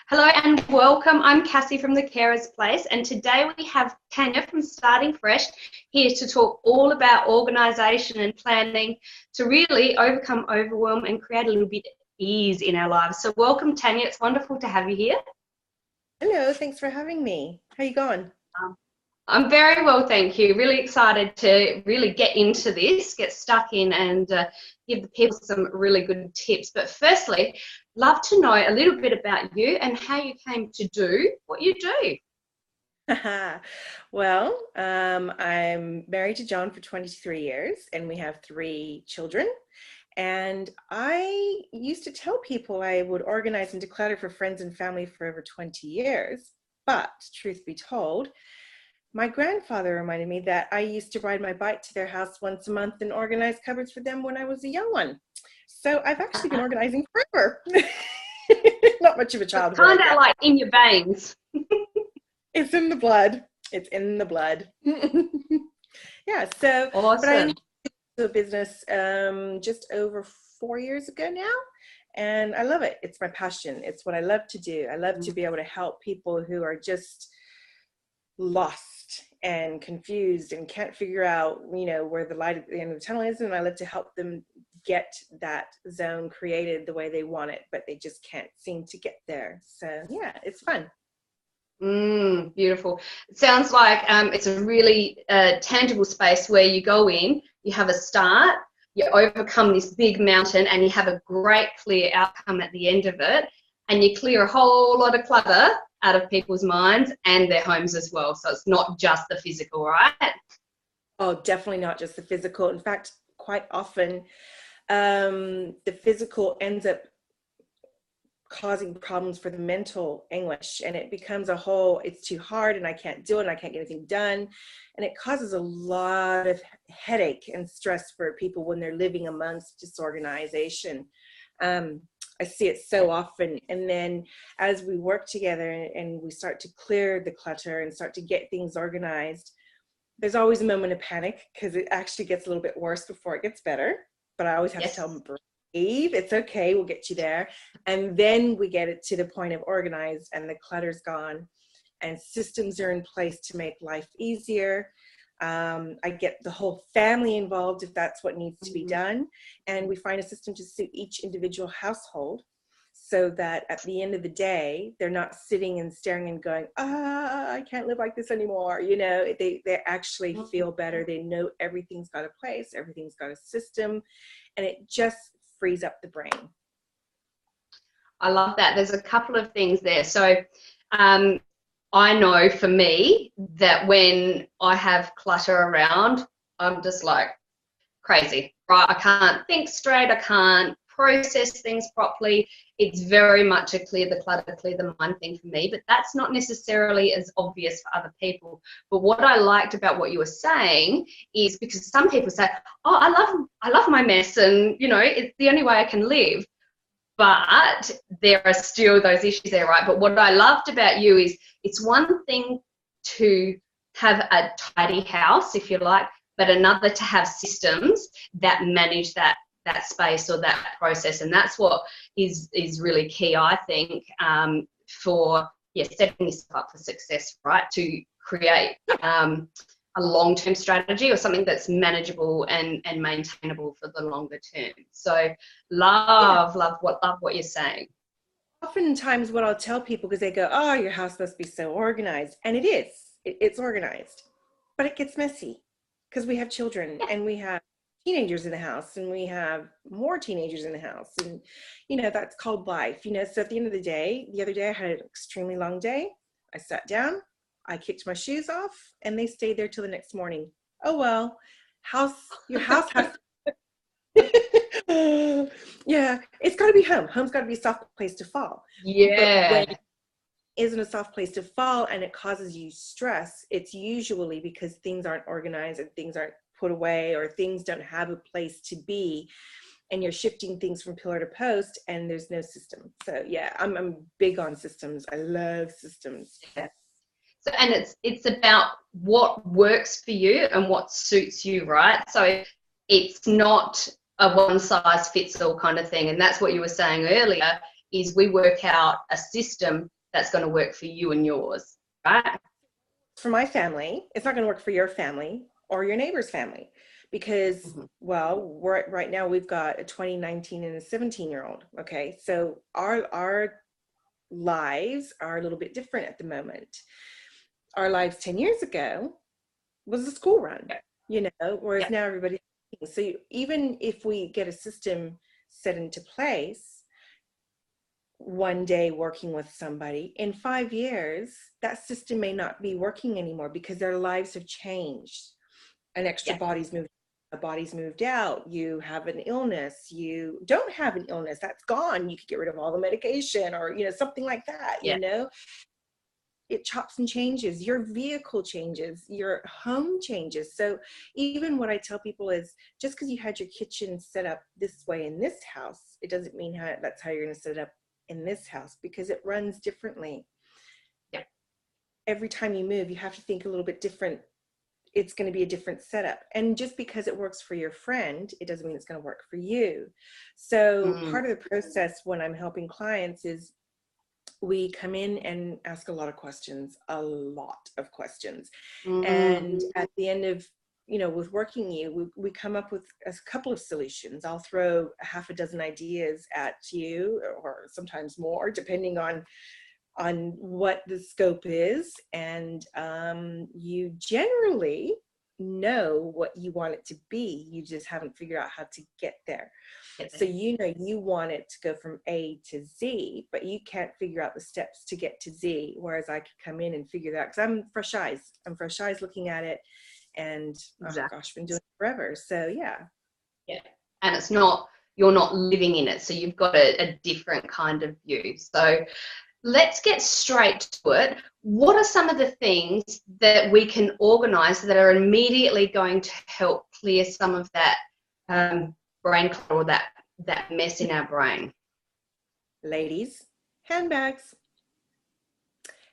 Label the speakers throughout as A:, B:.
A: Hello and welcome. I'm Cassie from the Carers Place, and today we have Tanya from Starting Fresh here to talk all about organisation and planning to really overcome overwhelm and create a little bit of ease in our lives. So welcome, Tanya. It's wonderful to have you here.
B: Hello, thanks for having me. How you going?
A: I'm very well, thank you. Really excited to really get into this, get stuck in and give the people some really good tips. But firstly, love to know a little bit about you and how you came to do what you do.
B: Well, I'm married to John for 23 years and we have 3 children. And I used to tell people I would organize and declutter for friends and family for over 20 years. But truth be told, my grandfather reminded me that I used to ride my bike to their house once a month and organize cupboards for them when I was a young one. So I've actually been organizing forever. Not much of a child.
A: It's kind of like in your veins.
B: It's in the blood. It's in the blood. Yeah, so
A: awesome.
B: But I went to a business just over 4 years ago now. And I love it. It's my passion. It's what I love to do. I love to be able to help people who are just lost and confused and can't figure out, where the light at the end of the tunnel is. And I love to help them get that zone created the way they want it, but they just can't seem to get there. So yeah, it's fun.
A: Beautiful. It sounds like it's a really tangible space where you go in, you have a start, you overcome this big mountain, and you have a great clear outcome at the end of it, and you clear a whole lot of clutter out of people's minds and their homes as well. So it's not just the physical, right?
B: Oh, definitely not just the physical. In fact, quite often the physical ends up causing problems for the mental anguish, and it becomes it's too hard and I can't do it and I can't get anything done. And it causes a lot of headache and stress for people when they're living amongst disorganization. I see it so often. And then as we work together and we start to clear the clutter and start to get things organized, there's always a moment of panic because it actually gets a little bit worse before it gets better. But I always have to tell them, breathe, it's okay, we'll get you there. And then we get it to the point of organized and the clutter's gone and systems are in place to make life easier. I get the whole family involved if that's what needs to be done. And we find a system to suit each individual household so that at the end of the day, they're not sitting and staring and going, I can't live like this anymore. They actually feel better. They know everything's got a place, everything's got a system, and it just frees up the brain.
A: I love that. There's a couple of things there. So I know for me that when I have clutter around, I'm just like crazy, right? I can't think straight. I can't process things properly. It's very much a clear the clutter, clear the mind thing for me, but that's not necessarily as obvious for other people. But what I liked about what you were saying is because some people say, oh, I love my mess and, it's the only way I can live. But there are still those issues there, right? But what I loved about you is it's one thing to have a tidy house, if you like, but another to have systems that manage that space or that process. And that's what is really key, I think, for setting yourself up for success, right? To create a long-term strategy or something that's manageable and maintainable for the longer term. So love what you're saying.
B: Oftentimes what I'll tell people, because they go, oh, your house must be so organized. And it is. It's organized. But it gets messy because we have children and we have teenagers in the house and we have more teenagers in the house. And, that's called life. So at the end of the day, the other day I had an extremely long day. I sat down. I kicked my shoes off and they stayed there till the next morning. Oh, well, your house has yeah, it's got to be home. Home's got to be a soft place to fall.
A: Yeah.
B: But when it isn't a soft place to fall and it causes you stress, it's usually because things aren't organized and things aren't put away or things don't have a place to be. And you're shifting things from pillar to post and there's no system. So yeah, I'm big on systems. I love systems.
A: Yes. So, and it's about what works for you and what suits you, right? So it's not a one size fits all kind of thing. And that's what you were saying earlier is we work out a system that's going to work for you and yours, right?
B: For my family, it's not going to work for your family or your neighbor's family because, well, right now we've got a 20, 19, and a 17-year-old. Okay, so our lives are a little bit different at the moment. Our lives 10 years ago was a school run, you know, whereas now everybody. So even if we get a system set into place, one day working with somebody, in 5 years, that system may not be working anymore because their lives have changed. An extra body's moved, a body's moved out, you have an illness, you don't have an illness, that's gone. You could get rid of all the medication or, you know, something like that, you know? It chops and changes, your vehicle changes, your home changes. So even what I tell people is just because you had your kitchen set up this way in this house, it doesn't mean that's how you're going to set it up in this house, because it runs differently. Every time you move, you have to think a little bit different. It's going to be a different setup. And just because it works for your friend, it doesn't mean it's going to work for you. So part of the process when I'm helping clients is we come in and ask a lot of questions. And at the end of, you know, with working you, we come up with a couple of solutions. I'll throw a half a dozen ideas at you, or sometimes more, depending on what the scope is. And you generally know what you want it to be. You just haven't figured out how to get there. So you know you want it to go from A to Z, but you can't figure out the steps to get to Z. Whereas I could come in and figure that, because I'm fresh eyes looking at it, and oh gosh, been doing it forever. So
A: and it's not, you're not living in it, so you've got a different kind of view. So let's get straight to it. What are some of the things that we can organize that are immediately going to help clear some of that brain clutter, or that mess in our brain?
B: Ladies, handbags.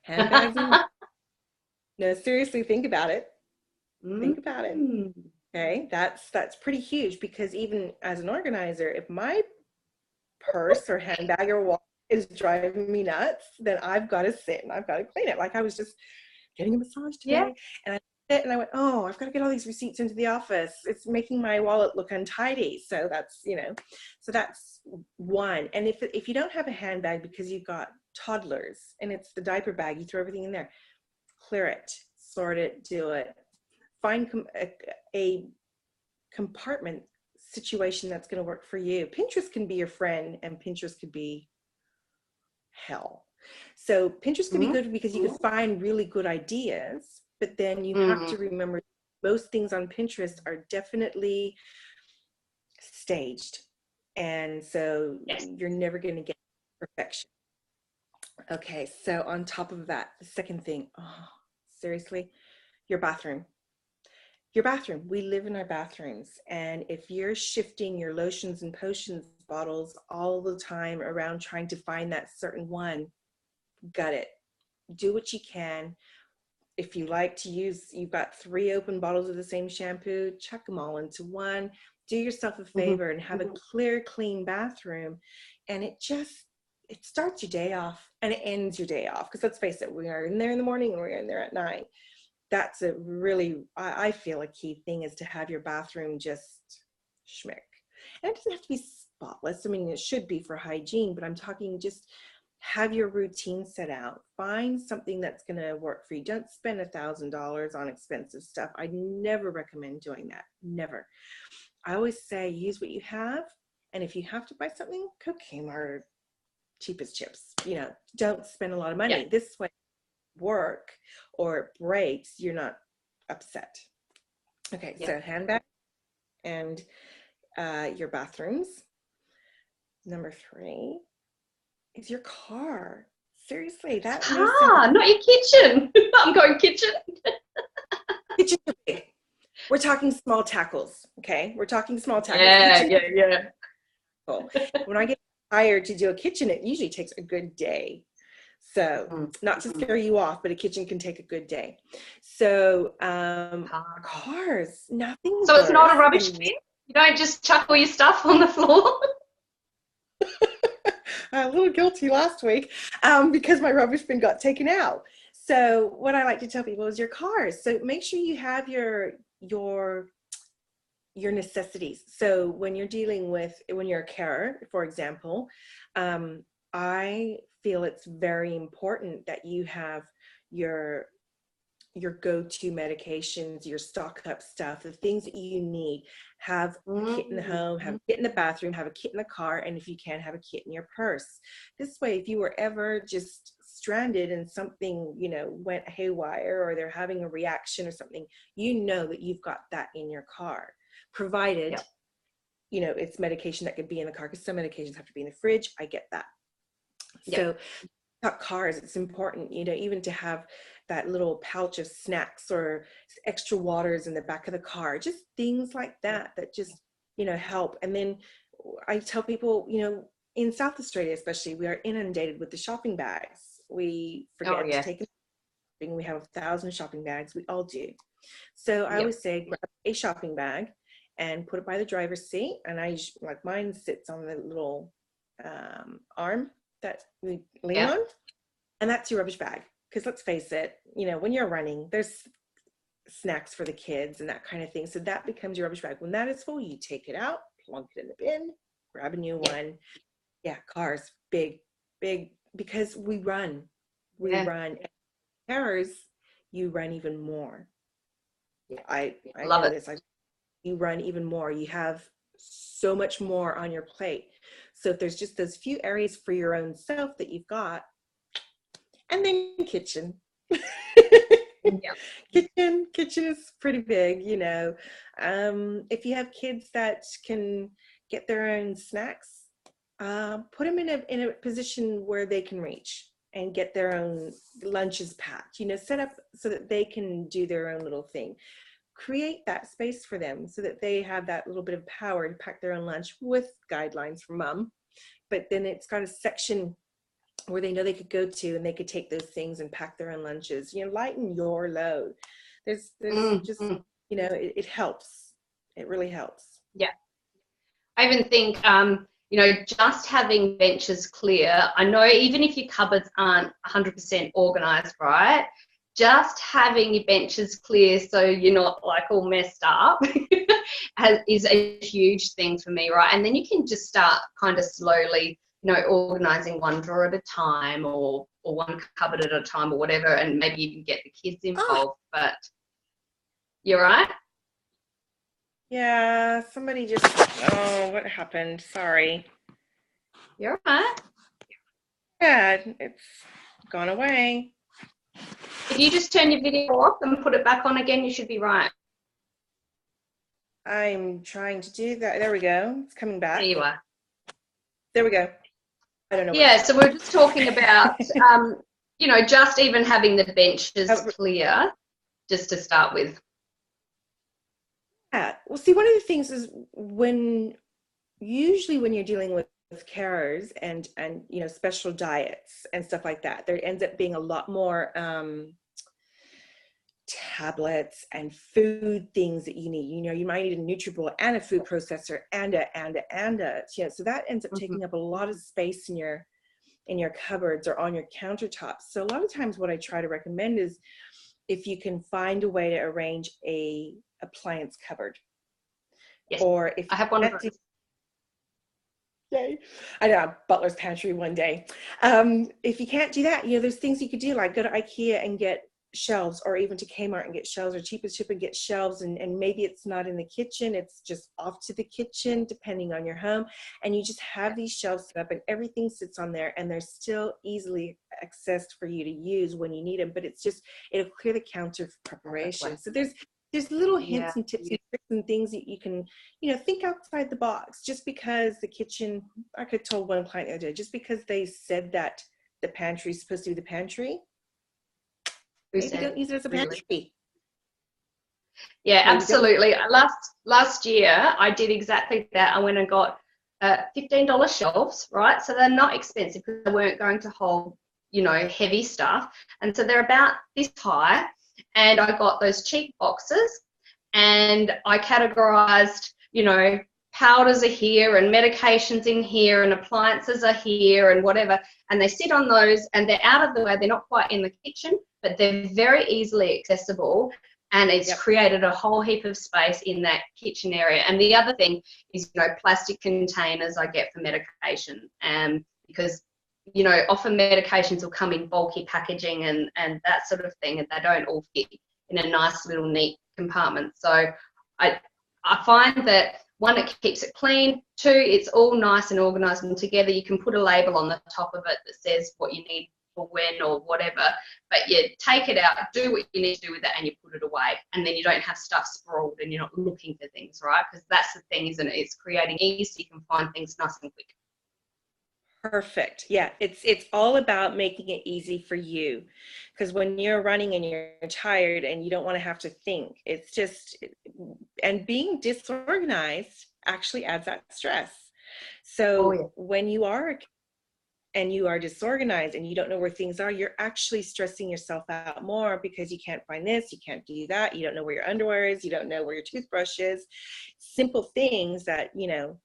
B: No, seriously, think about it. Think about it. Okay, that's pretty huge, because even as an organizer, if my purse or handbag or wallet is driving me nuts, then I've got to sit and I've got to clean it. Like I was just getting a massage today, and I sit and I went, oh, I've got to get all these receipts into the office. It's making my wallet look untidy. So that's, you know, so that's one. And if you don't have a handbag because you've got toddlers and it's the diaper bag, you throw everything in there, clear it, sort it, do it. Find a compartment situation that's going to work for you. Pinterest can be your friend, and Pinterest could be hell. So Pinterest can be good because you can find really good ideas, but then you have to remember most things on Pinterest are definitely staged. And so you're never going to get perfection. Okay, so on top of that, the second thing, seriously, your bathroom. Your bathroom. We live in our bathrooms. And if you're shifting your lotions and potions bottles all the time around trying to find that certain one, gut it. Do what you can. If you like to use, you've got 3 open bottles of the same shampoo, chuck them all into one. Do yourself a favor and have a clear, clean bathroom. And it starts your day off and it ends your day off. Because let's face it, we are in there in the morning and we're in there at night. That's a really, I feel a key thing is to have your bathroom just schmick. And it doesn't have to be spotless. I mean, it should be for hygiene, but I'm talking just have your routine set out. Find something that's going to work for you. Don't spend $1,000 on expensive stuff. I never recommend doing that. Never. I always say use what you have. And if you have to buy something, go Kmart, cheapest chips. You know, don't spend a lot of money. This way, work or it breaks, you're not upset. Okay, so handbag and your bathrooms. Number 3 is your car. Seriously, that
A: car, not your kitchen. I'm going kitchen.
B: Kitchen. We're talking small tackles, okay? We're talking small tackles.
A: Yeah.
B: When I get hired to do a kitchen, it usually takes a good day. So not to scare you off, but a kitchen can take a good day. So cars, nothing.
A: So it's not a rubbish bin? You don't just chuck all your stuff on the floor?
B: a little guilty last week because my rubbish bin got taken out. So what I like to tell people is your cars. So make sure you have your necessities. So when you're dealing with, when you're a carer, for example, I feel it's very important that you have your go-to medications, your stock up stuff, the things that you need. Have a kit in the home, have a kit in the bathroom, have a kit in the car, and if you can, have a kit in your purse. This way, if you were ever just stranded and something, you know, went haywire, or they're having a reaction or something, you know that you've got that in your car, provided,
A: Yep.
B: you know, it's medication that could be in the car, because some medications have to be in the fridge. I get that.
A: Yep.
B: So about cars, it's important, you know, even to have that little pouch of snacks or extra waters in the back of the car, just things like that that just, you know, help. And then I tell people, you know, in South Australia especially, we are inundated with the shopping bags. We forget to take them. We have 1,000 shopping bags. We all do. So I always say, grab a shopping bag and put it by the driver's seat. And I, like, mine sits on the little arm that we lean on, and that's your rubbish bag. Because let's face it, you know, when you're running, there's snacks for the kids and that kind of thing. So that becomes your rubbish bag. When that is full, you take it out, plunk it in the bin, grab a new one. Yeah, cars, big, because we run. And carers, you run even more. I
A: Love
B: know
A: it.
B: this. You run even more. You have so much more on your plate. So if there's just those few areas for your own self that you've got, and then kitchen. Kitchen is pretty big, you know. If you have kids that can get their own snacks, put them in a position where they can reach and get their own lunches packed, you know, set up so that they can do their own little thing. Create that space for them so that they have that little bit of power to pack their own lunch with guidelines from mom. But then it's got a section where they know they could go to and they could take those things and pack their own lunches, you know, lighten your load. There's just, you know, it helps. It really helps.
A: Yeah. I even think, you know, just having benches clear, I know even if your cupboards aren't 100% organized, right? Just having your benches clear so you're not like all messed up is a huge thing for me, right? And then you can just start kind of slowly, you know, organizing one drawer at a time or one cupboard at a time or whatever, and maybe even get the kids involved. But you're right.
B: Yeah, somebody just, oh, what happened? Sorry.
A: You're right.
B: Yeah, it's gone away.
A: If you just turn your video off and put it back on again, you should be right.
B: I'm trying to do that. There we go. It's coming back.
A: There you are.
B: There we go. I don't know.
A: Yeah, so we're just talking about, you know, just even having the benches clear, just to start with.
B: Yeah. Well, see, one of the things is usually when you're dealing with carers and you know, special diets and stuff like that, there ends up being a lot more tablets and food things that you need. You know, you might need a NutriBullet and a food processor and a you know, so that ends up taking up a lot of space in your cupboards or on your countertops. So a lot of times what I try to recommend is if you can find a way to arrange a appliance cupboard.
A: Yes.
B: Or if
A: I have one of those.
B: Yay. I know, Butler's Pantry one day. If you can't do that, you know, there's things you could do, like go to IKEA and get shelves, or even to Kmart and get shelves, or Cheap as Chip and get shelves, and maybe it's not in the kitchen, it's just off to the kitchen depending on your home, and you just have these shelves set up and everything sits on there and they're still easily accessed for you to use when you need them, but it's just, it'll clear the counter for preparation. So there's little hints and tips and tricks and things that you can, you know, think outside the box. Just because the kitchen, I could told one client the other day, just because they said that the pantry is supposed to be the pantry, maybe don't use it as a pantry. Really?
A: Yeah, maybe absolutely. Last year, I did exactly that. I went and got $15 shelves, right? So they're not expensive because they weren't going to hold, you know, heavy stuff. And so they're about this high. And I got those cheap boxes and I categorized, you know, powders are here and medications in here and appliances are here and whatever, and they sit on those and they're out of the way. They're not quite in the kitchen, but they're very easily accessible, and it's created a whole heap of space in that kitchen area. And the other thing is, you know, plastic containers I get for medication, because, you know, often medications will come in bulky packaging and that sort of thing, and they don't all fit in a nice little neat compartment. So I find that, one, it keeps it clean. Two, it's all nice and organised and together. You can put a label on the top of it that says what you need for when or whatever, but you take it out, do what you need to do with it, and you put it away. And then you don't have stuff sprawled and you're not looking for things, right? Because that's the thing, isn't it? It's creating ease so you can find things nice and quick.
B: Perfect. Yeah, it's all about making it easy for you, because when you're running and you're tired and you don't want to have to think, it's just, and being disorganized actually adds that stress. So when you are and you are disorganized and you don't know where things are, you're actually stressing yourself out more because you can't find this, you can't do that, you don't know where your underwear is, you don't know where your toothbrush is. Simple things that, you know,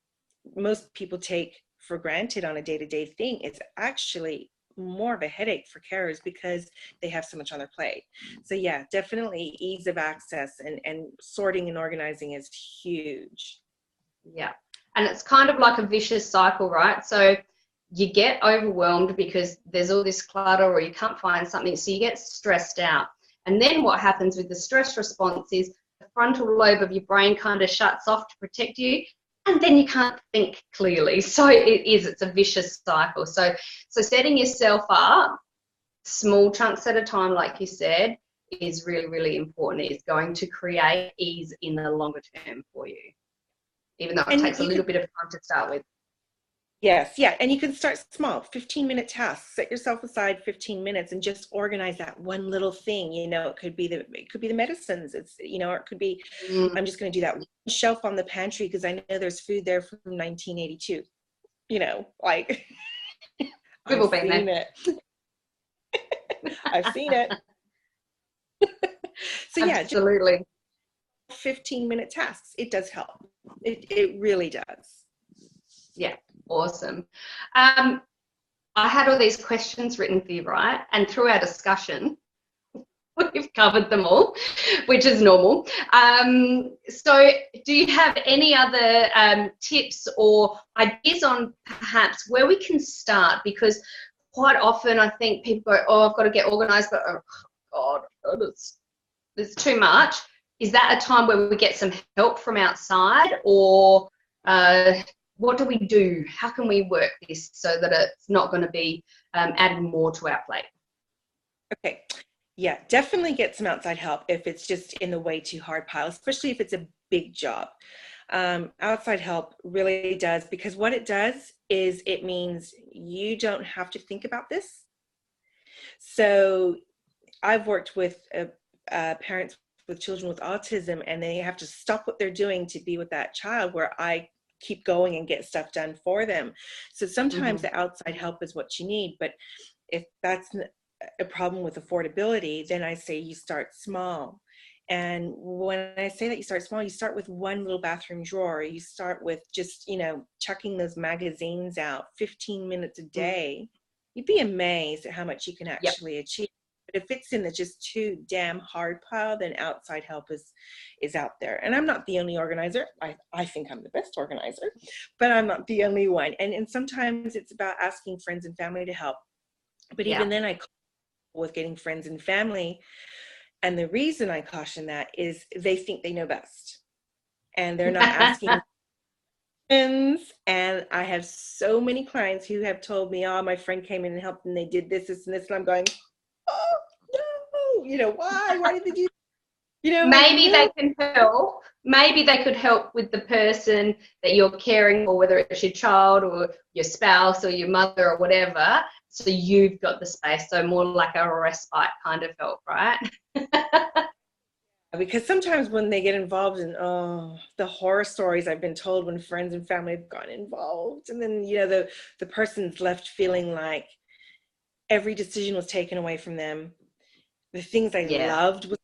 B: most people take for granted on a day-to-day thing is actually more of a headache for carers because they have so much on their plate. So yeah, definitely ease of access and sorting and organizing is huge.
A: Yeah, and it's kind of like a vicious cycle, right? So you get overwhelmed because there's all this clutter or you can't find something, so you get stressed out. And then what happens with the stress response is the frontal lobe of your brain kind of shuts off to protect you, and then you can't think clearly. So it's a vicious cycle. So setting yourself up small chunks at a time, like you said, is really, really important. It's going to create ease in the longer term for you, even though it takes a little bit of time to start with.
B: Yes, yeah, and you can start small, 15-minute tasks. Set yourself aside 15 minutes and just organize that one little thing. You know, it could be the medicines. It's, you know, or it could be, I'm just going to do that one shelf on the pantry because I know there's food there from 1982. You know, like
A: We've all been there.
B: I've seen it. So yeah,
A: absolutely.
B: 15-minute tasks. It does help. It really does.
A: Yeah. Awesome. I had all these questions written for you, right? And through our discussion, we've covered them all, which is normal. So do you have any other tips or ideas on perhaps where we can start? Because quite often I think people go, oh, I've got to get organised, but oh, God, it's too much. Is that a time where we get some help from outside, or what do we do? How can we work this so that it's not going to be adding more to our plate?
B: Okay. Yeah, definitely get some outside help if it's just in the way too hard pile, especially if it's a big job. Outside help really does, because what it does is it means you don't have to think about this. So I've worked with parents with children with autism, and they have to stop what they're doing to be with that child, where I keep going and get stuff done for them. So sometimes the outside help is what you need, but if that's a problem with affordability, then I say you start small. And when I say that you start small, you start with one little bathroom drawer. You start with just, you know, chucking those magazines out 15 minutes a day. You'd be amazed at how much you can actually achieve. But if it's in the just too damn hard pile, then outside help is out there. And I'm not the only organizer. I think I'm the best organizer, but I'm not the only one. And sometimes it's about asking friends and family to help. But even then, I with getting friends and family. And the reason I caution that is they think they know best. And they're not asking questions. And I have so many clients who have told me, oh, my friend came in and helped and they did this, this, and this. And I'm going, oh, no, you know, why did they do that? You know,
A: maybe they can help. Maybe they could help with the person that you're caring for, whether it's your child or your spouse or your mother or whatever. So you've got the space. So more like a respite kind of help, right?
B: Because sometimes when they get involved in the horror stories I've been told when friends and family have gotten involved, and then, you know, the person's left feeling like every decision was taken away from them. The things they loved was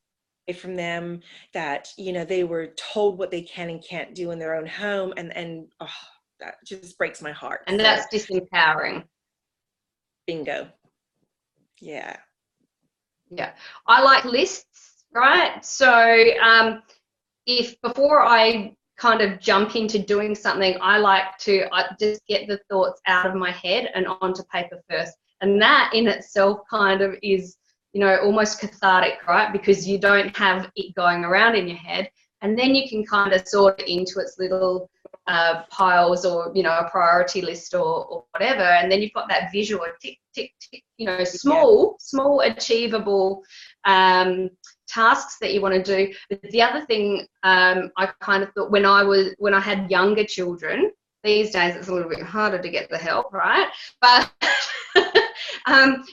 B: from them, that, you know, they were told what they can and can't do in their own home, and oh, that just breaks my heart.
A: And
B: So
A: that's disempowering.
B: bingo. Yeah.
A: Yeah. I like lists, right? So if before I kind of jump into doing something, I like to just get the thoughts out of my head and onto paper first. And that in itself kind of is, you know, almost cathartic, right? Because you don't have it going around in your head. And then you can kind of sort it into its little piles, or, you know, a priority list, or whatever. And then you've got that visual tick, tick, tick, you know, small achievable tasks that you want to do. But the other thing, I kind of thought when I had younger children, these days it's a little bit harder to get the help, right? But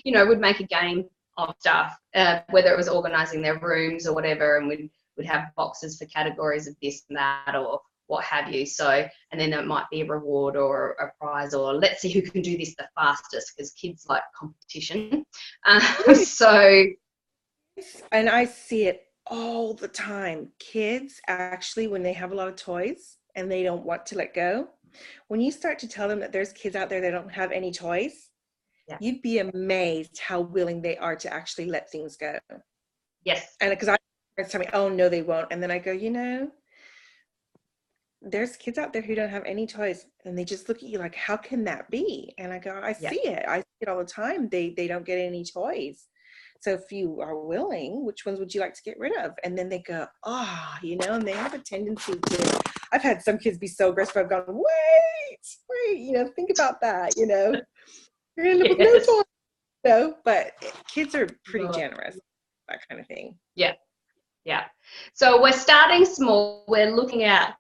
A: you know, we'd make a game of stuff, whether it was organizing their rooms or whatever, and we'd have boxes for categories of this and that, or what have you. So, and then it might be a reward or a prize, or let's see who can do this the fastest, because kids like competition. So,
B: and I see it all the time. Kids actually, when they have a lot of toys and they don't want to let go, when you start to tell them that there's kids out there that don't have any toys,
A: yeah.
B: You'd be amazed how willing they are to actually let things go.
A: Yes.
B: And because I tell me, oh no, they won't. And then I go, you know, there's kids out there who don't have any toys, and they just look at you like, how can that be? And I go, I see it. I see it all the time. They don't get any toys. So if you are willing, which ones would you like to get rid of? And then they go, you know, and they have a tendency to, I've had some kids be so aggressive. I've gone, wait, you know, think about that, you know, you're going to end up with no toys, you know, but kids are pretty generous, that kind of thing.
A: Yeah. So we're starting small. We're looking at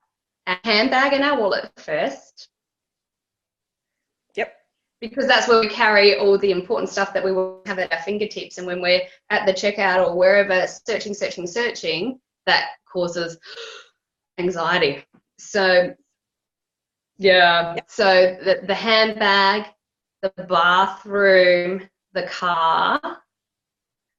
A: our handbag and our wallet first.
B: Yep.
A: Because that's where we carry all the important stuff that we will have at our fingertips. And when we're at the checkout or wherever searching, that causes anxiety. So, yeah. So the handbag, the bathroom, the car,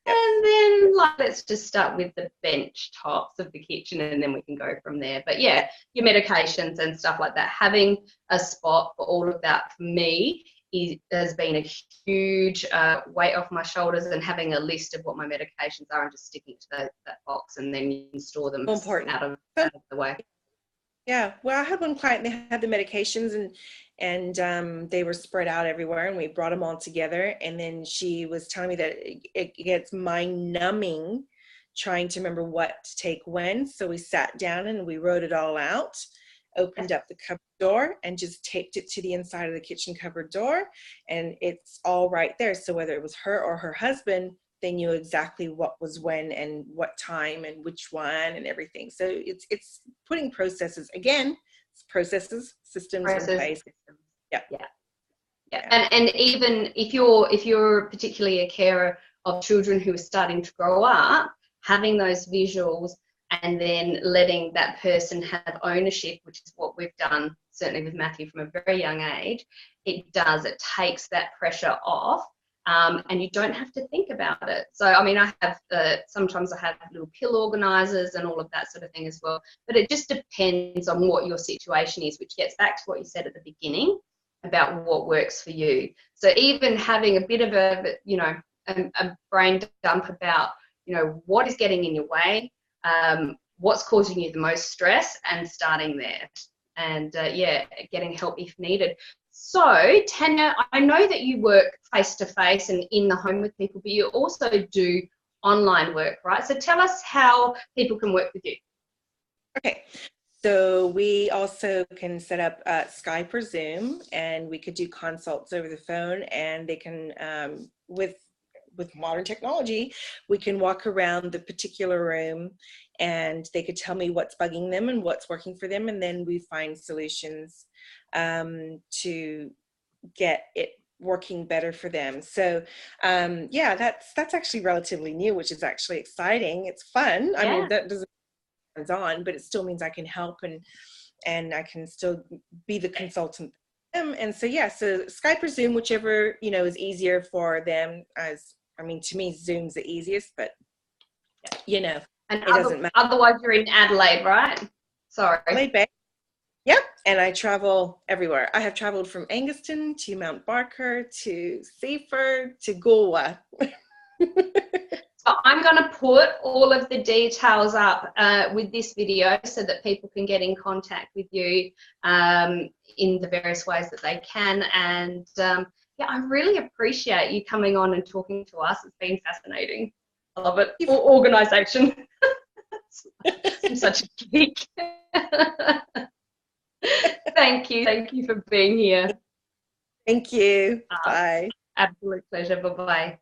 A: and then let's just start with the bench tops of the kitchen, and then we can go from there. But yeah, your medications and stuff like that, having a spot for all of that for me has been a huge weight off my shoulders, and having a list of what my medications are and just sticking to that box, and then you can store them out of the way.
B: Yeah, well, I had one client, they had the medications and they were spread out everywhere, and we brought them all together. And then she was telling me that it gets mind numbing trying to remember what to take when. So we sat down and we wrote it all out, opened up the cupboard door and just taped it to the inside of the kitchen cupboard door. And it's all right there. So whether it was her or her husband, they knew exactly what was when and what time and which one and everything. So it's putting processes, again, processes, systems in place. Yeah.
A: And even if you're particularly a carer of children who are starting to grow up, having those visuals and then letting that person have ownership, which is what we've done certainly with Matthew from a very young age, it takes that pressure off. And you don't have to think about it. So, I mean, I have sometimes I have little pill organizers and all of that sort of thing as well. But it just depends on what your situation is, which gets back to what you said at the beginning about what works for you. So even having a bit of a brain dump about, you know, what is getting in your way, what's causing you the most stress, and starting there. And getting help if needed. So, Tanya, I know that you work face-to-face and in the home with people, but you also do online work, right? So tell us how people can work with you.
B: Okay. So we also can set up Skype Resume, and we could do consults over the phone, and they can, with modern technology, we can walk around the particular room and they could tell me what's bugging them and what's working for them. And then we find solutions to get it working better for them. So that's actually relatively new, which is actually exciting. It's fun. I mean, that doesn't hands on, but it still means I can help and I can still be the consultant. And so Skype or Zoom, whichever, you know, is easier for them. To me, Zoom's the easiest, but you know,
A: And
B: It doesn't matter.
A: otherwise you're in Adelaide, right? Sorry.
B: Adelaide Bay. Yep, and I travel everywhere. I have traveled from Anguston to Mount Barker to Seaford to Galway.
A: So I'm going to put all of the details up with this video so that people can get in contact with you in the various ways that they can. And yeah, I really appreciate you coming on and talking to us. It's been fascinating. I love it. Organisation. I'm such a geek. Thank you. Thank you for being here.
B: Thank you. Bye.
A: Absolute pleasure. Bye-bye.